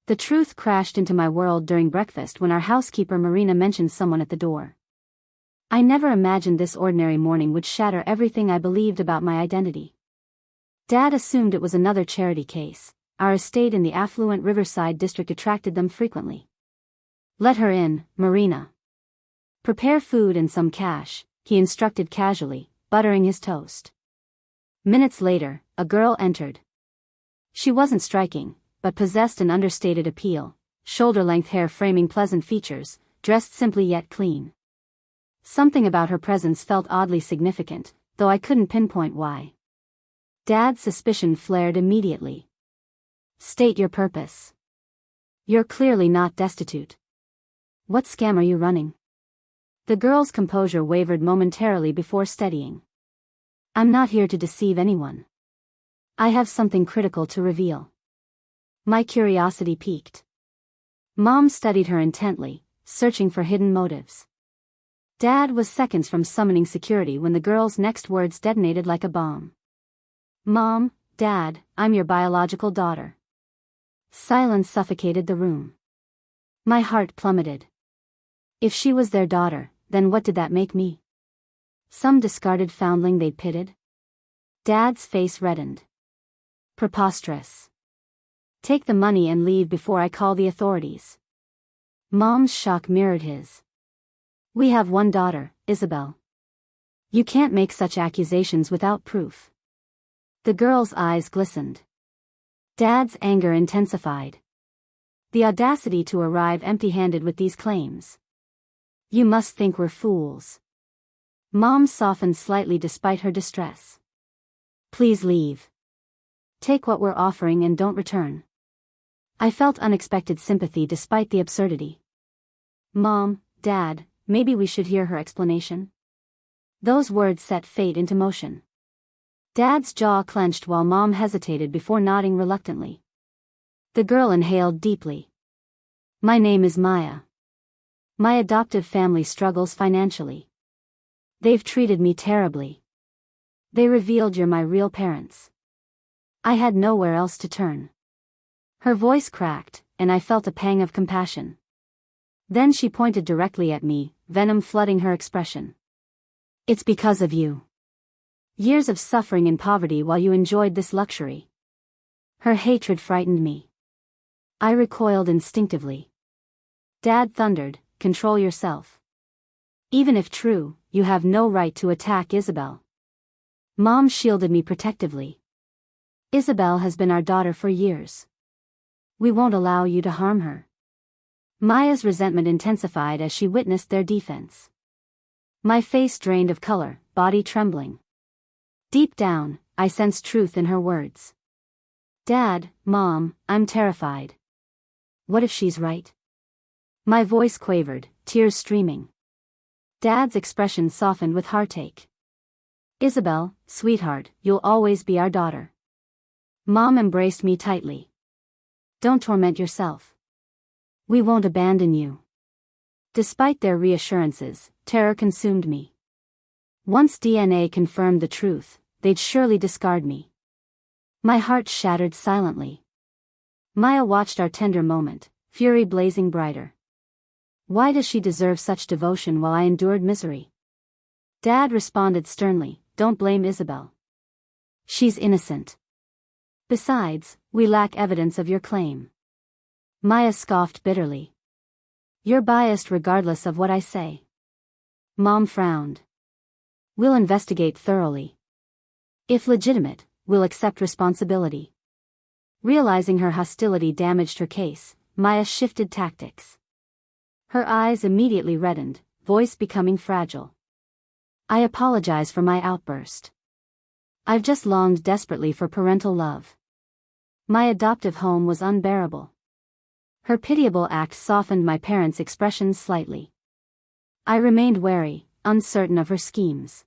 The truth crashed into my world during breakfast when our housekeeper Marina mentioned someone at the door. I never imagined this ordinary morning would shatter everything I believed about my identity. Dad assumed it was another charity case. Our estate in the affluent Riverside district attracted them frequently. "Let her in, Marina. Prepare food and some cash," he instructed casually, buttering his toast. Minutes later, a girl entered. She wasn't striking, but possessed an understated appeal, shoulder-length hair framing pleasant features, dressed simply yet clean. Something about her presence felt oddly significant, though I couldn't pinpoint why. Dad's suspicion flared immediately. "State your purpose. You're clearly not destitute. What scam are you running?" The girl's composure wavered momentarily before steadying. "I'm not here to deceive anyone. I have something critical to reveal." My curiosity piqued. Mom studied her intently, searching for hidden motives. Dad was seconds from summoning security when the girl's next words detonated like a bomb. "Mom, Dad, I'm your biological daughter." Silence suffocated the room. My heart plummeted. If she was their daughter, then what did that make me? Some discarded foundling they'd pitted? Dad's face reddened. "Preposterous. Take the money and leave before I call the authorities." Mom's shock mirrored his. "We have one daughter, Isabelle. You can't make such accusations without proof." The girl's eyes glistened. Dad's anger intensified. The audacity to arrive empty-handed with these claims. "You must think we're fools." Mom softened slightly despite her distress. "Please leave. Take what we're offering and don't return." I felt unexpected sympathy despite the absurdity. "Mom, Dad, maybe we should hear her explanation." Those words set fate into motion. Dad's jaw clenched while Mom hesitated before nodding reluctantly. The girl inhaled deeply. "My name is Maya. My adoptive family struggles financially. They've treated me terribly. They revealed you're my real parents. I had nowhere else to turn." Her voice cracked, and I felt a pang of compassion. Then she pointed directly at me, venom flooding her expression. "It's because of you. Years of suffering and poverty while you enjoyed this luxury." Her hatred frightened me. I recoiled instinctively. Dad thundered, "Control yourself. Even if true, you have no right to attack Isabelle." Mom shielded me protectively. "Isabelle has been our daughter for years. We won't allow you to harm her." Maya's resentment intensified as she witnessed their defense. My face drained of color, body trembling. Deep down, I sensed truth in her words. "Dad, Mom, I'm terrified. What if she's right?" My voice quavered, tears streaming. Dad's expression softened with heartache. "Isabelle, sweetheart, you'll always be our daughter." Mom embraced me tightly. "Don't torment yourself. We won't abandon you." Despite their reassurances, terror consumed me. Once DNA confirmed the truth, they'd surely discard me. My heart shattered silently. Maya watched our tender moment, fury blazing brighter. Why does she deserve such devotion while I endured misery? Dad responded sternly, "Don't blame Isabelle. She's innocent. Besides, we lack evidence of your claim." Maya scoffed bitterly. "You're biased regardless of what I say." Mom frowned. "We'll investigate thoroughly. If legitimate, we'll accept responsibility." Realizing her hostility damaged her case, Maya shifted tactics. Her eyes immediately reddened, voice becoming fragile. "I apologize for my outburst. I've just longed desperately for parental love. My adoptive home was unbearable." Her pitiable act softened my parents' expressions slightly. I remained wary, uncertain of her schemes.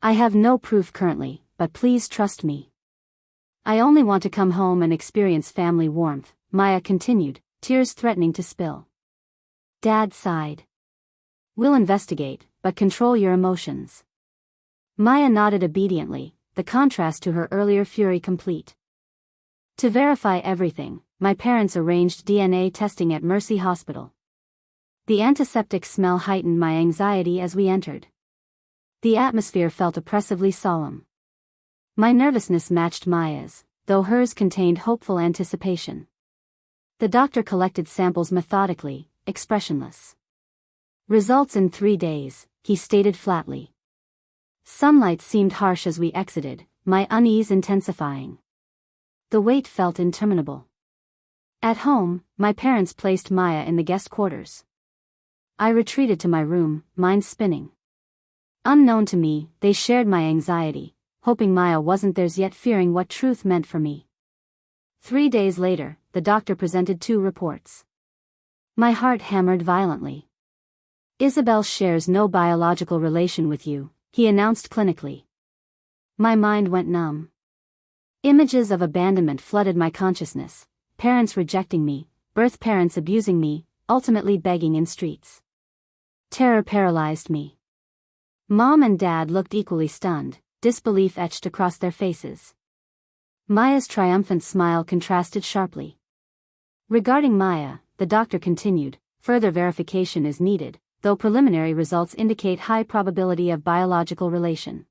"I have no proof currently, but please trust me. I only want to come home and experience family warmth," Maya continued, tears threatening to spill. Dad sighed. "We'll investigate, but control your emotions." Maya nodded obediently, the contrast to her earlier fury complete. To verify everything, my parents arranged DNA testing at Mercy Hospital. The antiseptic smell heightened my anxiety as we entered. The atmosphere felt oppressively solemn. My nervousness matched Maya's, though hers contained hopeful anticipation. The doctor collected samples methodically, expressionless. "Results in 3 days," he stated flatly. Sunlight seemed harsh as we exited, my unease intensifying. The wait felt interminable. At home, my parents placed Maya in the guest quarters. I retreated to my room, mind spinning. Unknown to me, they shared my anxiety, hoping Maya wasn't theirs yet fearing what truth meant for me. 3 days later, the doctor presented 2 reports. My heart hammered violently. "Isabelle shares no biological relation with you," he announced clinically. My mind went numb. Images of abandonment flooded my consciousness, parents rejecting me, birth parents abusing me, ultimately begging in streets. Terror paralyzed me. Mom and Dad looked equally stunned, disbelief etched across their faces. Maya's triumphant smile contrasted sharply. Regarding Maya, the doctor continued, "Further verification is needed, though preliminary results indicate high probability of biological relation."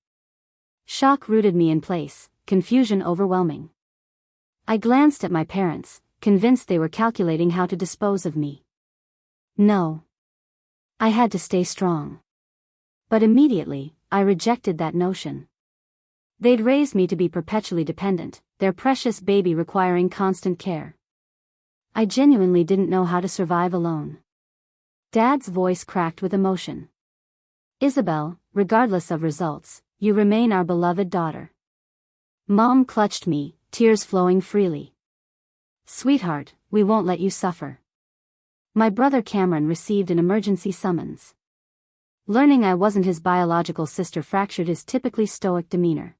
Shock rooted me in place, confusion overwhelming. I glanced at my parents, convinced they were calculating how to dispose of me. No. I had to stay strong. But immediately, I rejected that notion. They'd raised me to be perpetually dependent, their precious baby requiring constant care. I genuinely didn't know how to survive alone. Dad's voice cracked with emotion. "Isabelle, regardless of results, you remain our beloved daughter." Mom clutched me, tears flowing freely. "Sweetheart, we won't let you suffer." My brother Cameron received an emergency summons. Learning I wasn't his biological sister fractured his typically stoic demeanor.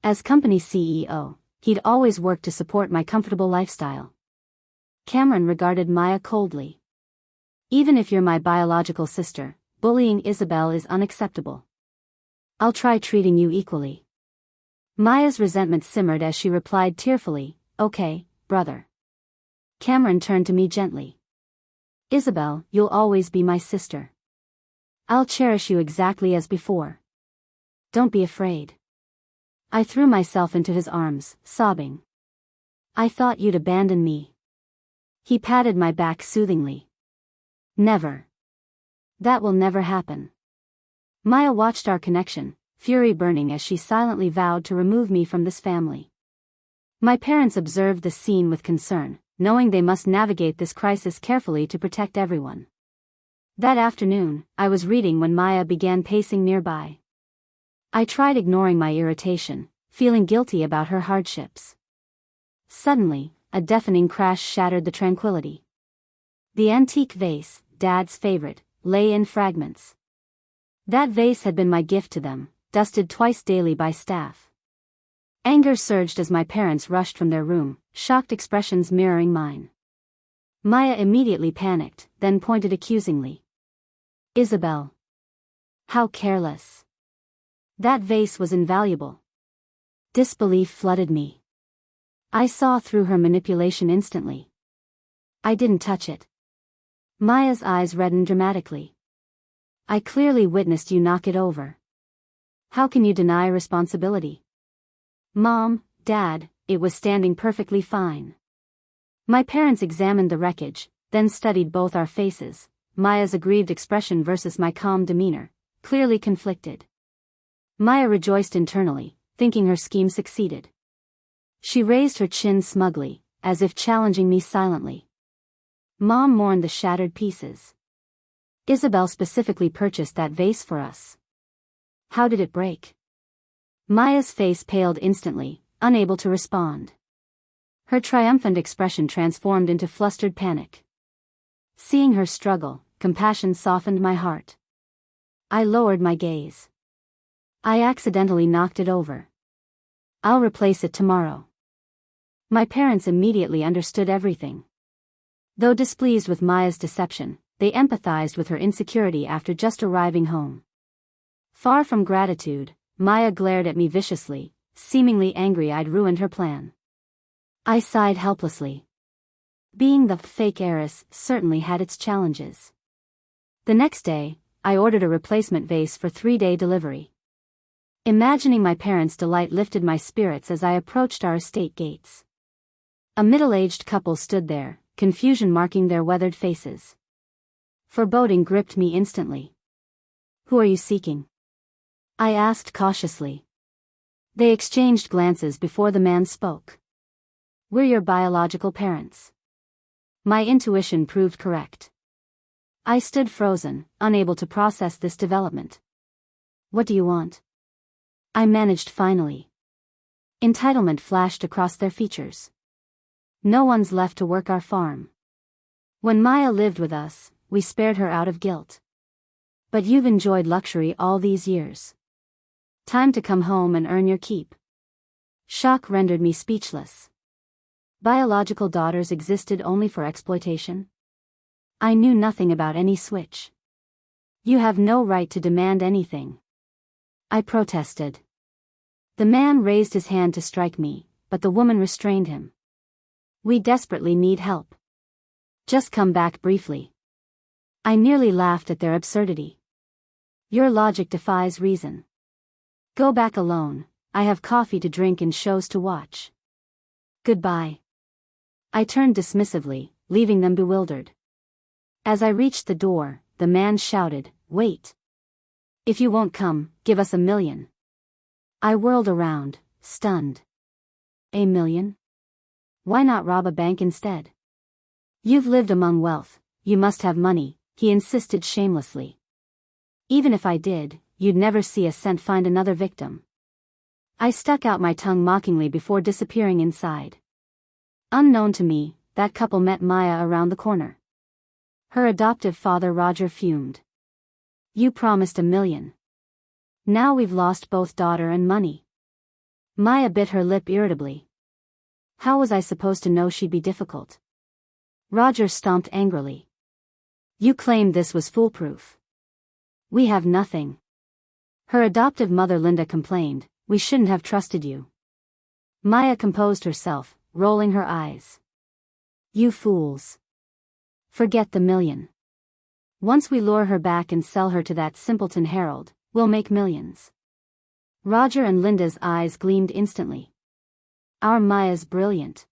As company CEO, he'd always worked to support my comfortable lifestyle. Cameron regarded Maya coldly. "Even if you're my biological sister, bullying Isabelle is unacceptable. I'll try treating you equally." Maya's resentment simmered as she replied tearfully, "Okay, brother." Cameron turned to me gently. "Isabelle, you'll always be my sister. I'll cherish you exactly as before. Don't be afraid." I threw myself into his arms, sobbing. "I thought you'd abandon me." He patted my back soothingly. "Never. That will never happen." Maya watched our connection, fury burning as she silently vowed to remove me from this family. My parents observed the scene with concern, knowing they must navigate this crisis carefully to protect everyone. That afternoon, I was reading when Maya began pacing nearby. I tried ignoring my irritation, feeling guilty about her hardships. Suddenly, a deafening crash shattered the tranquility. The antique vase, Dad's favorite, lay in fragments. That vase had been my gift to them, dusted twice daily by staff. Anger surged as my parents rushed from their room, shocked expressions mirroring mine. Maya immediately panicked, then pointed accusingly. "Isabelle. How careless. That vase was invaluable." Disbelief flooded me. I saw through her manipulation instantly. "I didn't touch it." Maya's eyes reddened dramatically. "I clearly witnessed you knock it over. How can you deny responsibility?" "Mom, Dad, it was standing perfectly fine." My parents examined the wreckage, then studied both our faces, Maya's aggrieved expression versus my calm demeanor, clearly conflicted. Maya rejoiced internally, thinking her scheme succeeded. She raised her chin smugly, as if challenging me silently. Mom mourned the shattered pieces. "Isabelle specifically purchased that vase for us. How did it break?" Maya's face paled instantly, unable to respond. Her triumphant expression transformed into flustered panic. Seeing her struggle, compassion softened my heart. I lowered my gaze. "I accidentally knocked it over. I'll replace it tomorrow." My parents immediately understood everything. Though displeased with Maya's deception, they empathized with her insecurity after just arriving home. Far from gratitude, Maya glared at me viciously, seemingly angry I'd ruined her plan. I sighed helplessly. Being the fake heiress certainly had its challenges. The next day, I ordered a replacement vase for 3-day delivery. Imagining my parents' delight lifted my spirits as I approached our estate gates. A middle-aged couple stood there, confusion marking their weathered faces. Foreboding gripped me instantly. "Who are you seeking?" I asked cautiously. They exchanged glances before the man spoke. "We're your biological parents." My intuition proved correct. I stood frozen, unable to process this development. "What do you want?" I managed finally. Entitlement flashed across their features. "No one's left to work our farm. When Maya lived with us, we spared her out of guilt. But you've enjoyed luxury all these years. Time to come home and earn your keep." Shock rendered me speechless. Biological daughters existed only for exploitation? I knew nothing about any switch. "You have no right to demand anything," I protested. The man raised his hand to strike me, but the woman restrained him. "We desperately need help. Just come back briefly." I nearly laughed at their absurdity. "Your logic defies reason. Go back alone, I have coffee to drink and shows to watch. Goodbye." I turned dismissively, leaving them bewildered. As I reached the door, the man shouted, "Wait. If you won't come, give us $1 million." I whirled around, stunned. $1 million? Why not rob a bank instead? "You've lived among wealth, you must have money," he insisted shamelessly. "Even if I did, you'd never see a cent find another victim." I stuck out my tongue mockingly before disappearing inside. Unknown to me, that couple met Maya around the corner. Her adoptive father Roger fumed. "You promised $1 million. Now we've lost both daughter and money." Maya bit her lip irritably. How was I supposed to know she'd be difficult? Roger stomped angrily. "You claimed this was foolproof. We have nothing." Her adoptive mother Linda complained, "We shouldn't have trusted you." Maya composed herself, rolling her eyes. "You fools. Forget the $1 million. Once we lure her back and sell her to that simpleton Harold, we'll make millions." Roger and Linda's eyes gleamed instantly. "Our Maya's brilliant.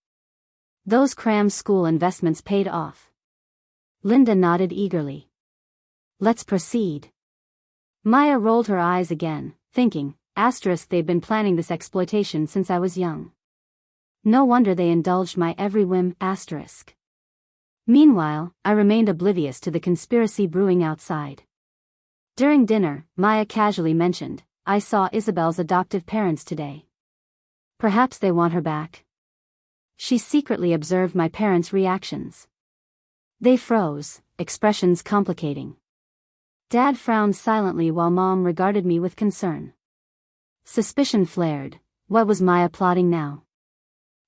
Those cram school investments paid off." Linda nodded eagerly. "Let's proceed." Maya rolled her eyes again, thinking, they've been planning this exploitation since I was young. No wonder they indulged my every whim, Meanwhile, I remained oblivious to the conspiracy brewing outside. During dinner, Maya casually mentioned, "I saw Isabelle's adoptive parents today. Perhaps they want her back." She secretly observed my parents' reactions. They froze, expressions complicating. Dad frowned silently while Mom regarded me with concern. Suspicion flared. What was Maya plotting now?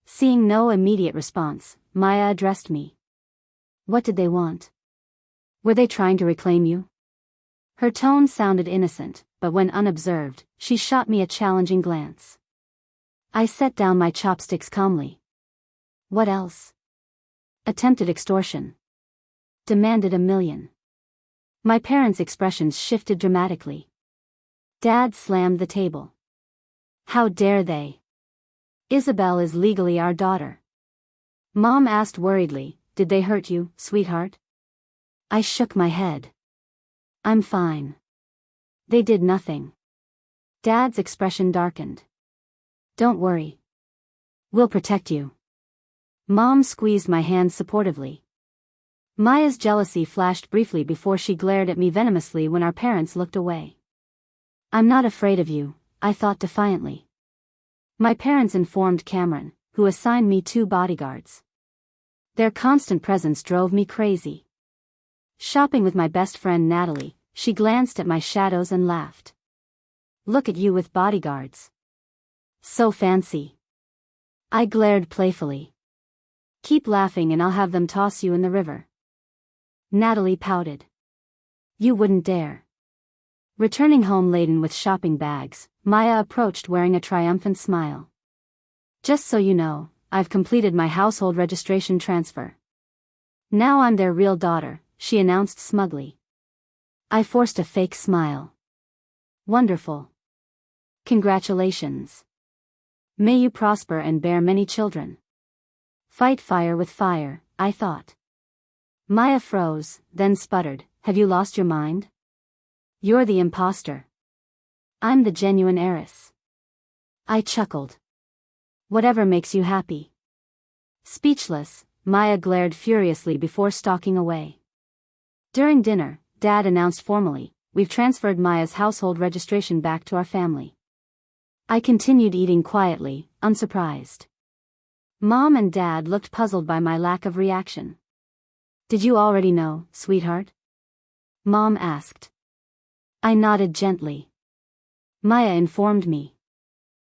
Seeing no immediate response, Maya addressed me. "What did they want? Were they trying to reclaim you?" Her tone sounded innocent, but when unobserved, she shot me a challenging glance. I set down my chopsticks calmly. "What else?" "Attempted extortion. Demanded $1 million." My parents' expressions shifted dramatically. Dad slammed the table. "How dare they? Isabelle is legally our daughter." Mom asked worriedly, "Did they hurt you, sweetheart?" I shook my head. "I'm fine. They did nothing." Dad's expression darkened. "Don't worry. We'll protect you." Mom squeezed my hand supportively. Maya's jealousy flashed briefly before she glared at me venomously when our parents looked away. "I'm not afraid of you," I thought defiantly. My parents informed Cameron, who assigned me 2 bodyguards. Their constant presence drove me crazy. Shopping with my best friend Natalie, she glanced at my shadows and laughed. "Look at you with bodyguards. So fancy." I glared playfully. "Keep laughing and I'll have them toss you in the river." Natalie pouted. "You wouldn't dare." Returning home laden with shopping bags, Maya approached wearing a triumphant smile. "Just so you know, I've completed my household registration transfer." Now I'm their real daughter, she announced smugly. I forced a fake smile. Wonderful. Congratulations. May you prosper and bear many children. Fight fire with fire, I thought. Maya froze, then sputtered, have you lost your mind? You're the imposter. I'm the genuine heiress. I chuckled. Whatever makes you happy. Speechless, Maya glared furiously before stalking away. During dinner, Dad announced formally, we've transferred Maya's household registration back to our family. I continued eating quietly, unsurprised. Mom and Dad looked puzzled by my lack of reaction. Did you already know, sweetheart? Mom asked. I nodded gently. Maya informed me.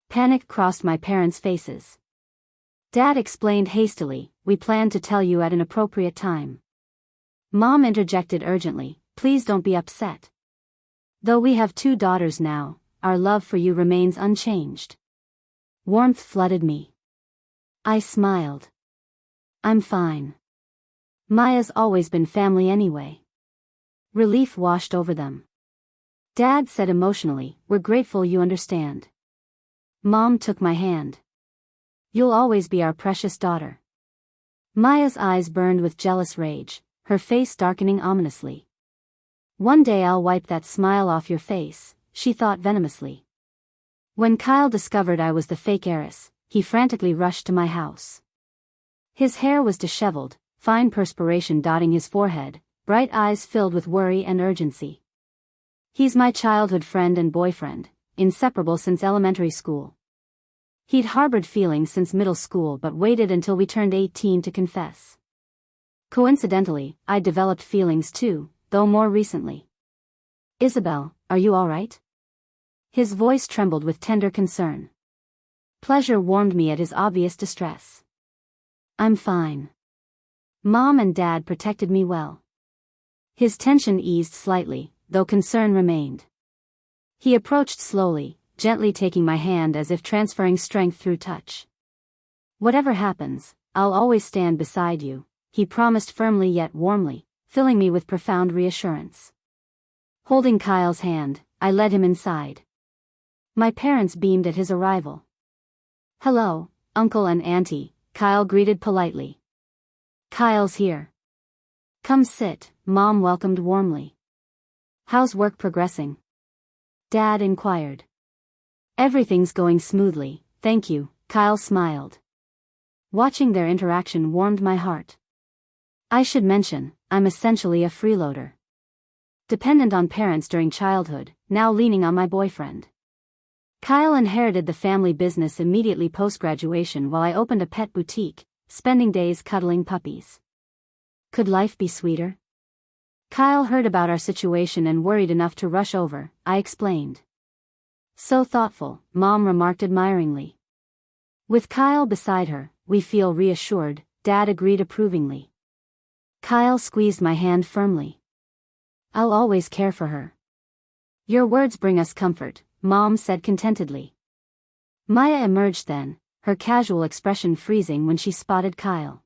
Panic crossed my parents' faces. Dad explained hastily, we planned to tell you at an appropriate time. Mom interjected urgently, please don't be upset. Though we have 2 daughters now, our love for you remains unchanged. Warmth flooded me. I smiled. I'm fine. Maya's always been family anyway. Relief washed over them. Dad said emotionally, we're grateful you understand. Mom took my hand. You'll always be our precious daughter. Maya's eyes burned with jealous rage, her face darkening ominously. One day I'll wipe that smile off your face, she thought venomously. When Kyle discovered I was the fake heiress, he frantically rushed to my house. His hair was disheveled, fine perspiration dotting his forehead, bright eyes filled with worry and urgency. He's my childhood friend and boyfriend, inseparable since elementary school. He'd harbored feelings since middle school but waited until we turned 18 to confess. Coincidentally, I'd developed feelings too, though more recently. Isabelle, are you all right? His voice trembled with tender concern. Pleasure warmed me at his obvious distress. I'm fine. Mom and Dad protected me well. His tension eased slightly, though concern remained. He approached slowly, gently taking my hand as if transferring strength through touch. Whatever happens, I'll always stand beside you, he promised firmly yet warmly, filling me with profound reassurance. Holding Kyle's hand, I led him inside. My parents beamed at his arrival. Hello, Uncle and Auntie, Kyle greeted politely. Kyle's here. Come sit, Mom welcomed warmly. How's work progressing? Dad inquired. Everything's going smoothly, thank you, Kyle smiled. Watching their interaction warmed my heart. I should mention, I'm essentially a freeloader. Dependent on parents during childhood, now leaning on my boyfriend. Kyle inherited the family business immediately post-graduation while I opened a pet boutique, spending days cuddling puppies. Could life be sweeter? Kyle heard about our situation and worried enough to rush over, I explained. So thoughtful, Mom remarked admiringly. With Kyle beside her, we feel reassured, Dad agreed approvingly. Kyle squeezed my hand firmly. I'll always care for her. Your words bring us comfort, Mom said contentedly. Maya emerged then, her casual expression freezing when she spotted Kyle.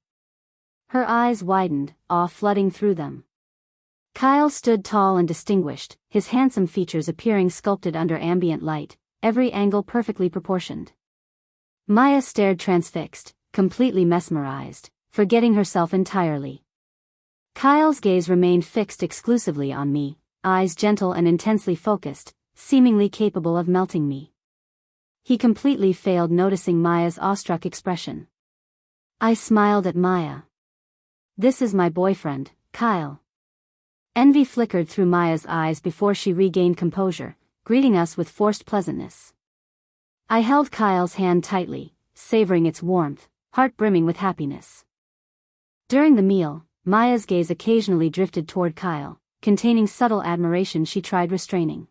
Her eyes widened, awe flooding through them. Kyle stood tall and distinguished, his handsome features appearing sculpted under ambient light, every angle perfectly proportioned. Maya stared transfixed, completely mesmerized, forgetting herself entirely. Kyle's gaze remained fixed exclusively on me, eyes gentle and intensely focused, seemingly capable of melting me. He completely failed noticing Maya's awestruck expression. I smiled at Maya. This is my boyfriend, Kyle. Envy flickered through Maya's eyes before she regained composure, greeting us with forced pleasantness. I held Kyle's hand tightly, savoring its warmth, heart brimming with happiness. During the meal, Maya's gaze occasionally drifted toward Kyle, containing subtle admiration she tried restraining.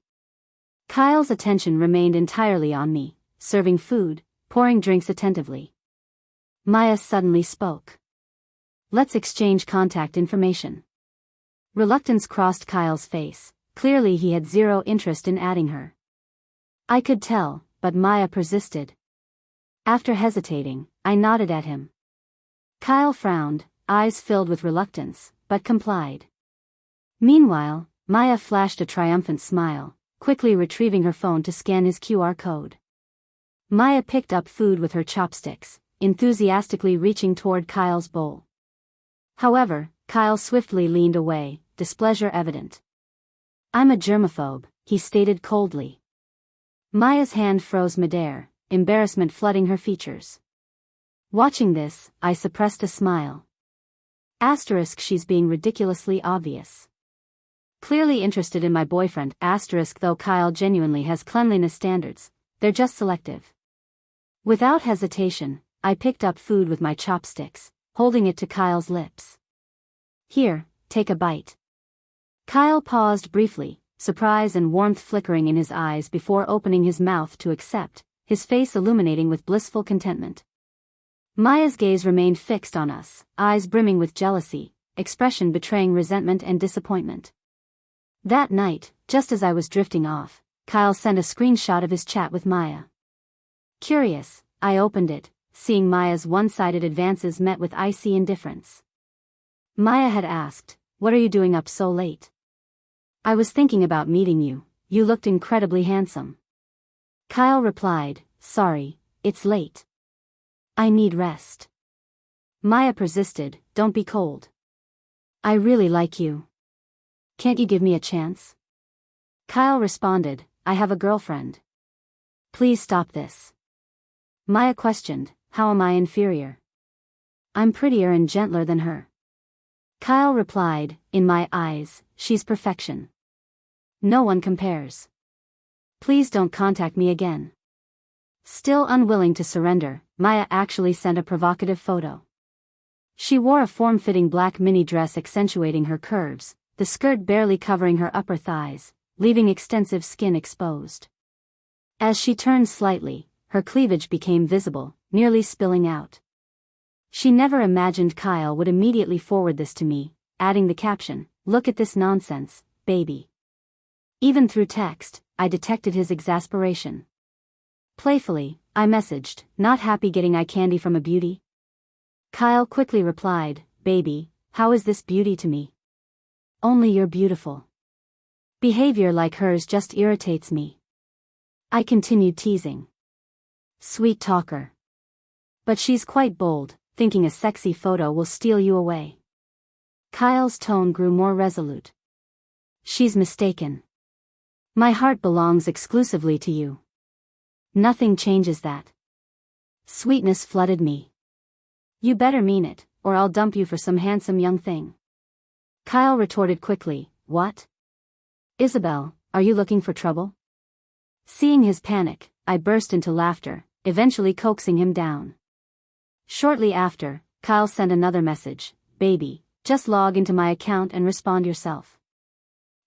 Kyle's attention remained entirely on me, serving food, pouring drinks attentively. Maya suddenly spoke. Let's exchange contact information. Reluctance crossed Kyle's face, clearly he had zero interest in adding her. I could tell, but Maya persisted. After hesitating, I nodded at him. Kyle frowned, eyes filled with reluctance, but complied. Meanwhile, Maya flashed a triumphant smile, quickly retrieving her phone to scan his QR code. Maya picked up food with her chopsticks, enthusiastically reaching toward Kyle's bowl. However, Kyle swiftly leaned away, displeasure evident. "I'm a germaphobe," he stated coldly. Maya's hand froze midair, embarrassment flooding her features. Watching this, I suppressed a smile. Asterisk, she's being ridiculously obvious. Clearly interested in my boyfriend, asterisk, though Kyle genuinely has cleanliness standards, they're just selective. Without hesitation, I picked up food with my chopsticks, holding it to Kyle's lips. "Here, take a bite." Kyle paused briefly, surprise and warmth flickering in his eyes before opening his mouth to accept, his face illuminating with blissful contentment. Maya's gaze remained fixed on us, eyes brimming with jealousy, expression betraying resentment and disappointment. That night, just as I was drifting off, Kyle sent a screenshot of his chat with Maya. Curious, I opened it, seeing Maya's one-sided advances met with icy indifference. Maya had asked, "What are you doing up so late?" "I was thinking about meeting you, you looked incredibly handsome." Kyle replied, "Sorry, it's late. I need rest." Maya persisted, "Don't be cold. I really like you. Can't you give me a chance?" Kyle responded, "I have a girlfriend. Please stop this." Maya questioned, "How am I inferior?" "I'm prettier and gentler than her." Kyle replied, "In my eyes, she's perfection. No one compares. Please don't contact me again." Still unwilling to surrender, Maya actually sent a provocative photo. She wore a form-fitting black mini dress accentuating her curves, the skirt barely covering her upper thighs, leaving extensive skin exposed. As she turned slightly, her cleavage became visible, nearly spilling out. She never imagined Kyle would immediately forward this to me, adding the caption, "Look at this nonsense, baby." Even through text, I detected his exasperation. Playfully, I messaged, "Not happy getting eye candy from a beauty?" Kyle quickly replied, "Baby, how is this beauty to me? Only you're beautiful. Behavior like hers just irritates me." I continued teasing. "Sweet talker. But she's quite bold, thinking a sexy photo will steal you away." Kyle's tone grew more resolute. "She's mistaken. My heart belongs exclusively to you. Nothing changes that." Sweetness flooded me. "You better mean it, or I'll dump you for some handsome young thing." Kyle retorted quickly, "What? Isabelle, are you looking for trouble?" Seeing his panic, I burst into laughter, eventually coaxing him down. Shortly after, Kyle sent another message, "Baby, just log into my account and respond yourself.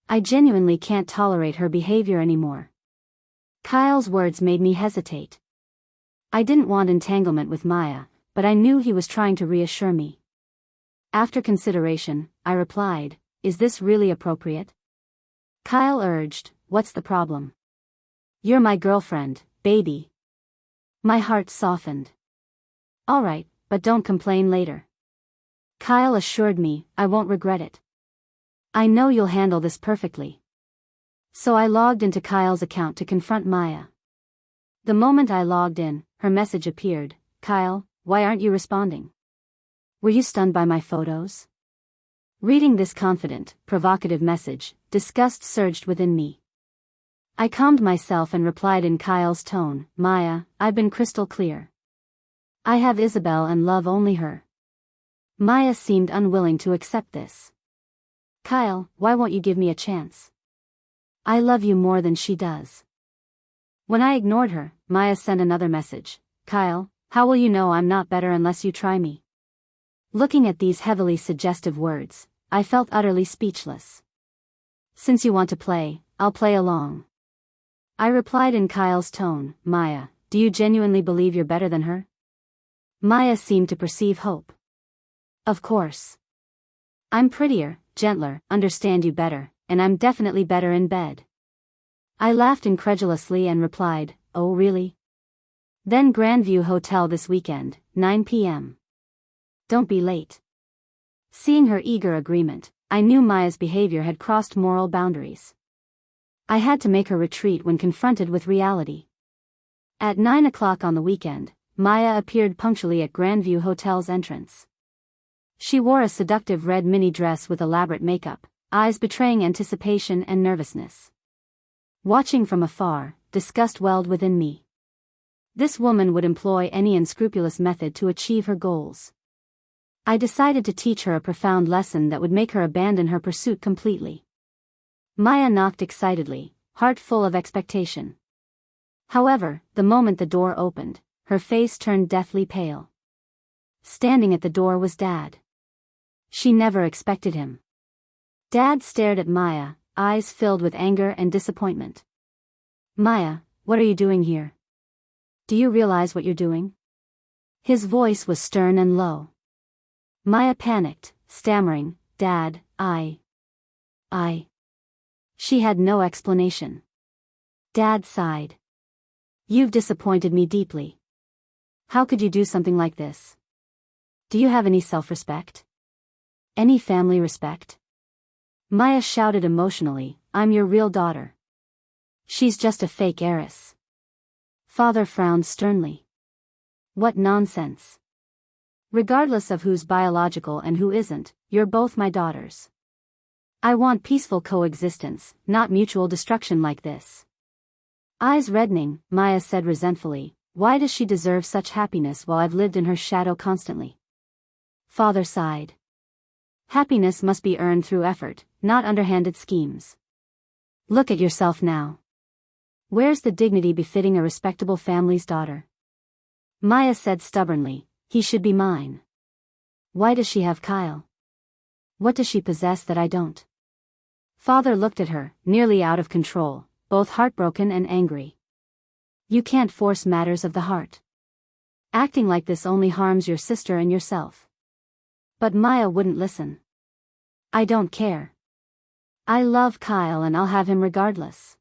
I genuinely can't tolerate her behavior anymore." Kyle's words made me hesitate. I didn't want entanglement with Maya, but I knew he was trying to reassure me. After consideration, I replied, "Is this really appropriate?" Kyle urged, "What's the problem? You're my girlfriend, baby." My heart softened. "All right, but don't complain later." Kyle assured me, "I won't regret it. I know you'll handle this perfectly." So I logged into Kyle's account to confront Maya. The moment I logged in, her message appeared, "Kyle, why aren't you responding? Were you stunned by my photos?" Reading this confident, provocative message, disgust surged within me. I calmed myself and replied in Kyle's tone, "Maya, I've been crystal clear. I have Isabelle and love only her." Maya seemed unwilling to accept this. "Kyle, why won't you give me a chance? I love you more than she does." When I ignored her, Maya sent another message, "Kyle, how will you know I'm not better unless you try me?" Looking at these heavily suggestive words, I felt utterly speechless. "Since you want to play, I'll play along." I replied in Kyle's tone, "Maya, do you genuinely believe you're better than her?" Maya seemed to perceive hope. "Of course. I'm prettier, gentler, understand you better, and I'm definitely better in bed." I laughed incredulously and replied, "Oh really? Then Grandview Hotel this weekend, 9 p.m. Don't be late." Seeing her eager agreement, I knew Maya's behavior had crossed moral boundaries. I had to make her retreat when confronted with reality. At 9 o'clock on the weekend, Maya appeared punctually at Grandview Hotel's entrance. She wore a seductive red mini dress with elaborate makeup, eyes betraying anticipation and nervousness. Watching from afar, disgust welled within me. This woman would employ any unscrupulous method to achieve her goals. I decided to teach her a profound lesson that would make her abandon her pursuit completely. Maya knocked excitedly, heart full of expectation. However, the moment the door opened, her face turned deathly pale. Standing at the door was Dad. She never expected him. Dad stared at Maya, eyes filled with anger and disappointment. "Maya, what are you doing here? Do you realize what you're doing?" His voice was stern and low. Maya panicked, stammering, "Dad, I. She had no explanation. Dad sighed. "You've disappointed me deeply. How could you do something like this? Do you have any self-respect? Any family respect?" Maya shouted emotionally, "I'm your real daughter. She's just a fake heiress." Father frowned sternly. "What nonsense. Regardless of who's biological and who isn't, you're both my daughters. I want peaceful coexistence, not mutual destruction like this." Eyes reddening, Maya said resentfully, "Why does she deserve such happiness while I've lived in her shadow constantly?" Father sighed. "Happiness must be earned through effort, not underhanded schemes. Look at yourself now. Where's the dignity befitting a respectable family's daughter?" Maya said stubbornly, "He should be mine. Why does she have Kyle? What does she possess that I don't?" Father looked at her, nearly out of control, both heartbroken and angry. "You can't force matters of the heart. Acting like this only harms your sister and yourself." But Maya wouldn't listen. "I don't care. I love Kyle and I'll have him regardless."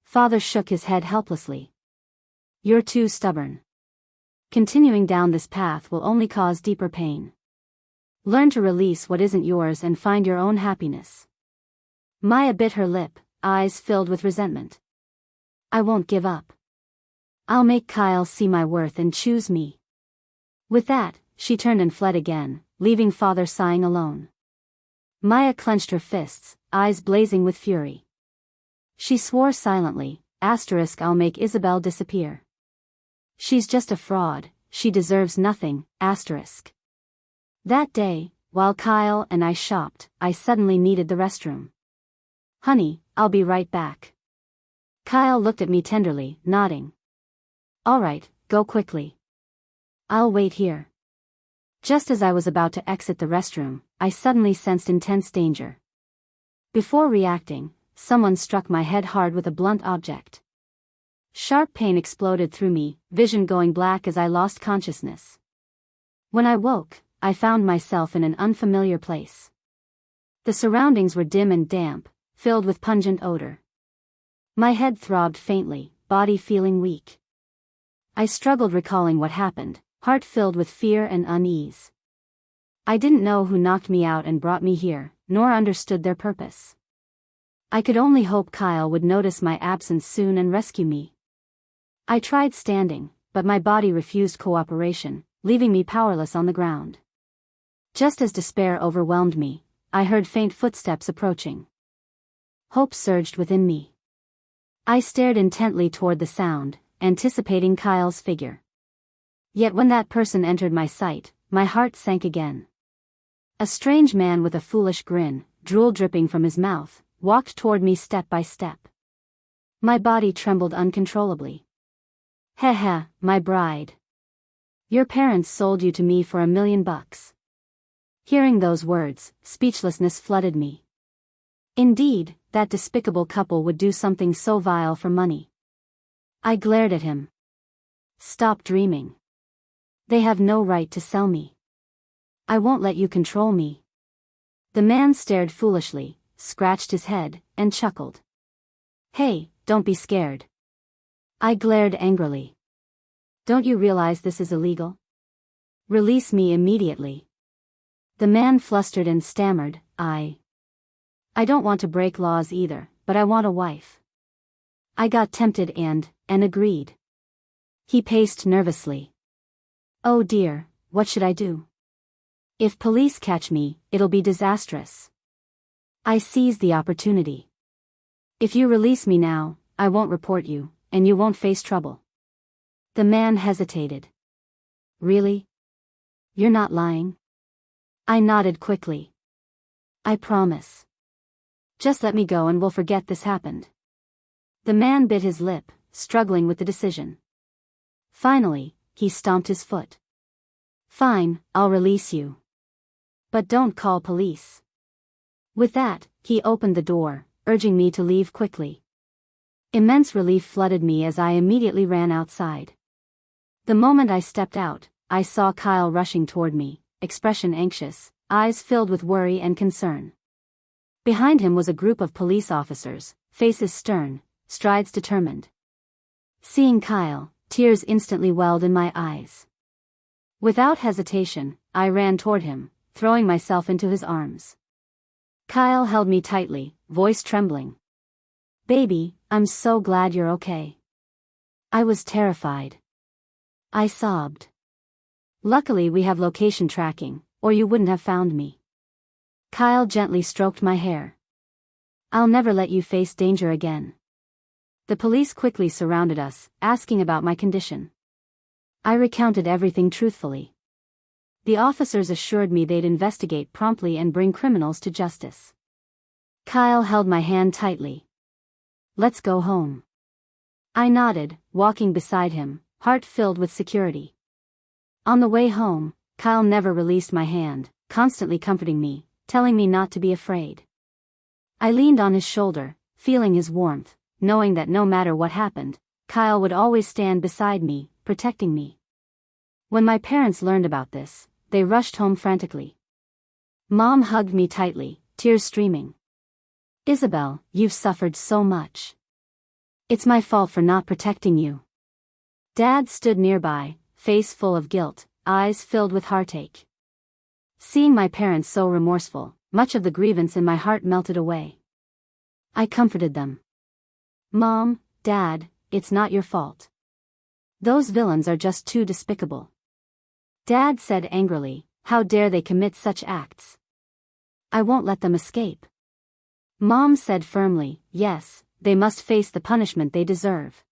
Father shook his head helplessly. "You're too stubborn. Continuing down this path will only cause deeper pain. Learn to release what isn't yours and find your own happiness." Maya bit her lip, eyes filled with resentment. "I won't give up. I'll make Kyle see my worth and choose me." With that, she turned and fled again, leaving Father sighing alone. Maya clenched her fists, eyes blazing with fury. She swore silently, "I'll make Isabelle disappear. She's just a fraud, she deserves nothing, That day, while Kyle and I shopped, I suddenly needed the restroom. "Honey, I'll be right back." Kyle looked at me tenderly, nodding. "All right, go quickly. I'll wait here." Just as I was about to exit the restroom, I suddenly sensed intense danger. Before reacting, someone struck my head hard with a blunt object. Sharp pain exploded through me, vision going black as I lost consciousness. When I woke, I found myself in an unfamiliar place. The surroundings were dim and damp, filled with pungent odor. My head throbbed faintly, body feeling weak. I struggled recalling what happened, heart filled with fear and unease. I didn't know who knocked me out and brought me here, nor understood their purpose. I could only hope Kyle would notice my absence soon and rescue me. I tried standing, but my body refused cooperation, leaving me powerless on the ground. Just as despair overwhelmed me, I heard faint footsteps approaching. Hope surged within me. I stared intently toward the sound, anticipating Kyle's figure. Yet when that person entered my sight, my heart sank again. A strange man with a foolish grin, drool dripping from his mouth, walked toward me step by step. My body trembled uncontrollably. "Heh, my bride. Your parents sold you to me for $1 million." Hearing those words, speechlessness flooded me. Indeed, that despicable couple would do something so vile for money. I glared at him. "Stop dreaming. They have no right to sell me. I won't let you control me." The man stared foolishly, scratched his head, and chuckled. "Hey, don't be scared." I glared angrily. "Don't you realize this is illegal? Release me immediately." The man flustered and stammered, I don't want to break laws either, but I want a wife. I got tempted and agreed. He paced nervously. Oh dear, what should I do? If police catch me, it'll be disastrous. I seized the opportunity. If you release me now, I won't report you, and you won't face trouble. The man hesitated. Really? You're not lying? I nodded quickly. I promise. Just let me go and we'll forget this happened. The man bit his lip, struggling with the decision. Finally, he stomped his foot. Fine, I'll release you. But don't call police. With that, he opened the door, urging me to leave quickly. Immense relief flooded me as I immediately ran outside. The moment I stepped out, I saw Kyle rushing toward me, expression anxious, eyes filled with worry and concern. Behind him was a group of police officers, faces stern, strides determined. Seeing Kyle, tears instantly welled in my eyes. Without hesitation, I ran toward him, throwing myself into his arms. Kyle held me tightly, voice trembling. Baby, I'm so glad you're okay. I was terrified. I sobbed. Luckily we have location tracking, or you wouldn't have found me. Kyle gently stroked my hair. I'll never let you face danger again. The police quickly surrounded us, asking about my condition. I recounted everything truthfully. The officers assured me they'd investigate promptly and bring criminals to justice. Kyle held my hand tightly. Let's go home. I nodded, walking beside him, heart filled with security. On the way home, Kyle never released my hand, constantly comforting me, telling me not to be afraid. I leaned on his shoulder, feeling his warmth, knowing that no matter what happened, Kyle would always stand beside me, protecting me. When my parents learned about this, they rushed home frantically. Mom hugged me tightly, tears streaming. Isabelle, you've suffered so much. It's my fault for not protecting you. Dad stood nearby, face full of guilt, eyes filled with heartache. Seeing my parents so remorseful, much of the grievance in my heart melted away. I comforted them. Mom, Dad, it's not your fault. Those villains are just too despicable. Dad said angrily, how dare they commit such acts? I won't let them escape. Mom said firmly, yes, they must face the punishment they deserve.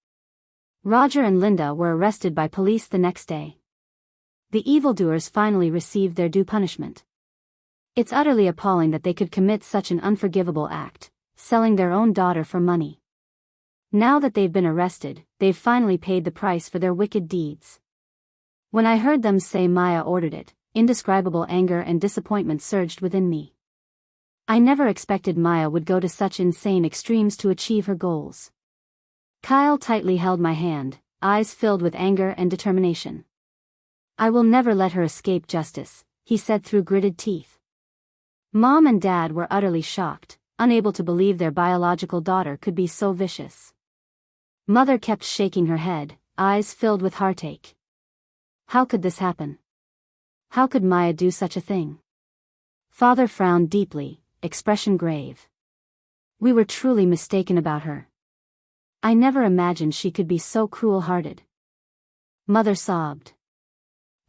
Roger and Linda were arrested by police the next day. The evildoers finally received their due punishment. It's utterly appalling that they could commit such an unforgivable act, selling their own daughter for money. Now that they've been arrested, they've finally paid the price for their wicked deeds. When I heard them say Maya ordered it, indescribable anger and disappointment surged within me. I never expected Maya would go to such insane extremes to achieve her goals. Kyle tightly held my hand, eyes filled with anger and determination. I will never let her escape justice, he said through gritted teeth. Mom and Dad were utterly shocked, unable to believe their biological daughter could be so vicious. Mother kept shaking her head, eyes filled with heartache. How could this happen? How could Maya do such a thing? Father frowned deeply, expression grave. We were truly mistaken about her. I never imagined she could be so cruel-hearted. Mother sobbed.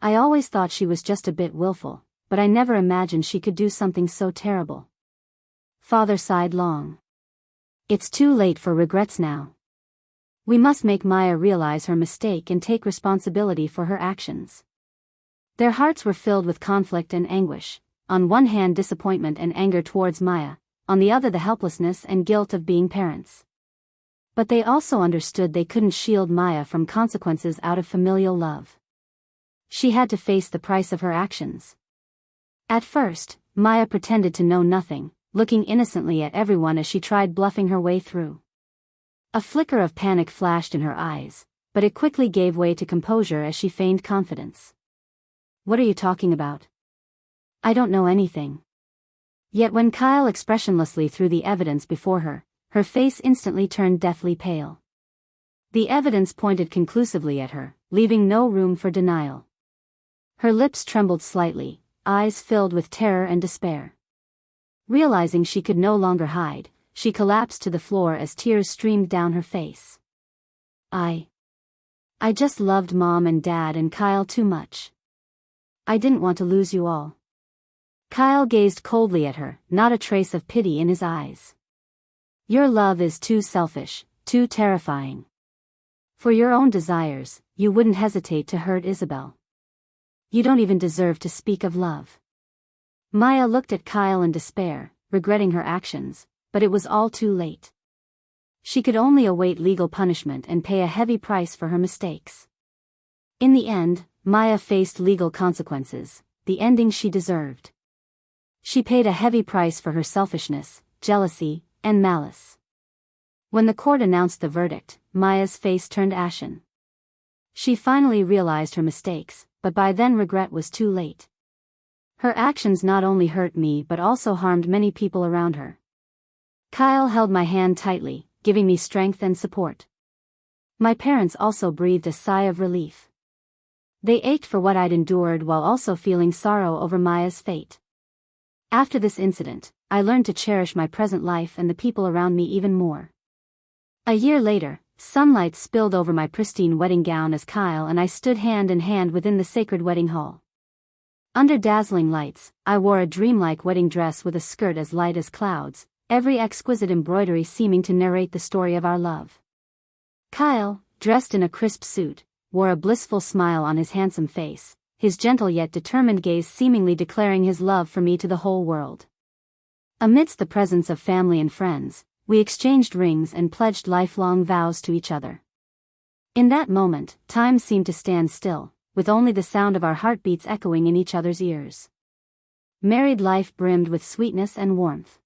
I always thought she was just a bit willful, but I never imagined she could do something so terrible. Father sighed long. It's too late for regrets now. We must make Maya realize her mistake and take responsibility for her actions. Their hearts were filled with conflict and anguish, on one hand disappointment and anger towards Maya, on the other the helplessness and guilt of being parents. But they also understood they couldn't shield Maya from consequences out of familial love. She had to face the price of her actions. At first, Maya pretended to know nothing, looking innocently at everyone as she tried bluffing her way through. A flicker of panic flashed in her eyes, but it quickly gave way to composure as she feigned confidence. What are you talking about? I don't know anything. Yet when Kyle expressionlessly threw the evidence before her, her face instantly turned deathly pale. The evidence pointed conclusively at her, leaving no room for denial. Her lips trembled slightly, eyes filled with terror and despair. Realizing she could no longer hide, she collapsed to the floor as tears streamed down her face. I just loved Mom and Dad and Kyle too much. I didn't want to lose you all. Kyle gazed coldly at her, not a trace of pity in his eyes. Your love is too selfish, too terrifying. For your own desires, you wouldn't hesitate to hurt Isabelle. You don't even deserve to speak of love. Maya looked at Kyle in despair, regretting her actions, but it was all too late. She could only await legal punishment and pay a heavy price for her mistakes. In the end, Maya faced legal consequences, the ending she deserved. She paid a heavy price for her selfishness, jealousy, and malice. When the court announced the verdict, Maya's face turned ashen. She finally realized her mistakes, but by then regret was too late. Her actions not only hurt me but also harmed many people around her. Kyle held my hand tightly, giving me strength and support. My parents also breathed a sigh of relief. They ached for what I'd endured while also feeling sorrow over Maya's fate. After this incident, I learned to cherish my present life and the people around me even more. A year later, sunlight spilled over my pristine wedding gown as Kyle and I stood hand in hand within the sacred wedding hall. Under dazzling lights, I wore a dreamlike wedding dress with a skirt as light as clouds, every exquisite embroidery seeming to narrate the story of our love. Kyle, dressed in a crisp suit, wore a blissful smile on his handsome face, his gentle yet determined gaze seemingly declaring his love for me to the whole world. Amidst the presence of family and friends, we exchanged rings and pledged lifelong vows to each other. In that moment, time seemed to stand still, with only the sound of our heartbeats echoing in each other's ears. Married life brimmed with sweetness and warmth.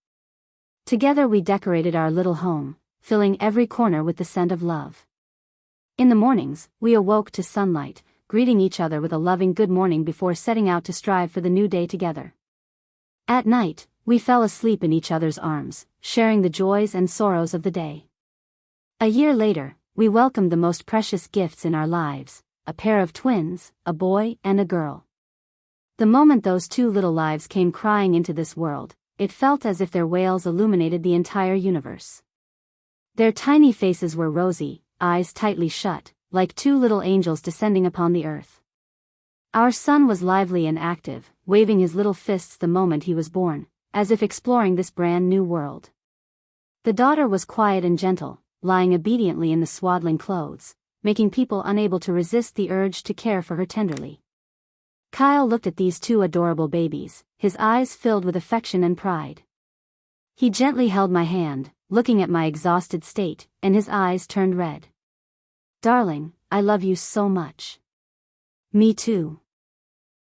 Together we decorated our little home, filling every corner with the scent of love. In the mornings, we awoke to sunlight, greeting each other with a loving good morning before setting out to strive for the new day together. At night, we fell asleep in each other's arms, sharing the joys and sorrows of the day. A year later, we welcomed the most precious gifts in our lives, a pair of twins, a boy and a girl. The moment those two little lives came crying into this world, it felt as if their wails illuminated the entire universe. Their tiny faces were rosy, eyes tightly shut, like two little angels descending upon the earth. Our son was lively and active, waving his little fists the moment he was born, as if exploring this brand new world. The daughter was quiet and gentle, lying obediently in the swaddling clothes, making people unable to resist the urge to care for her tenderly. Kyle looked at these two adorable babies, his eyes filled with affection and pride. He gently held my hand, looking at my exhausted state, and his eyes turned red. "Darling, I love you so much." "Me too."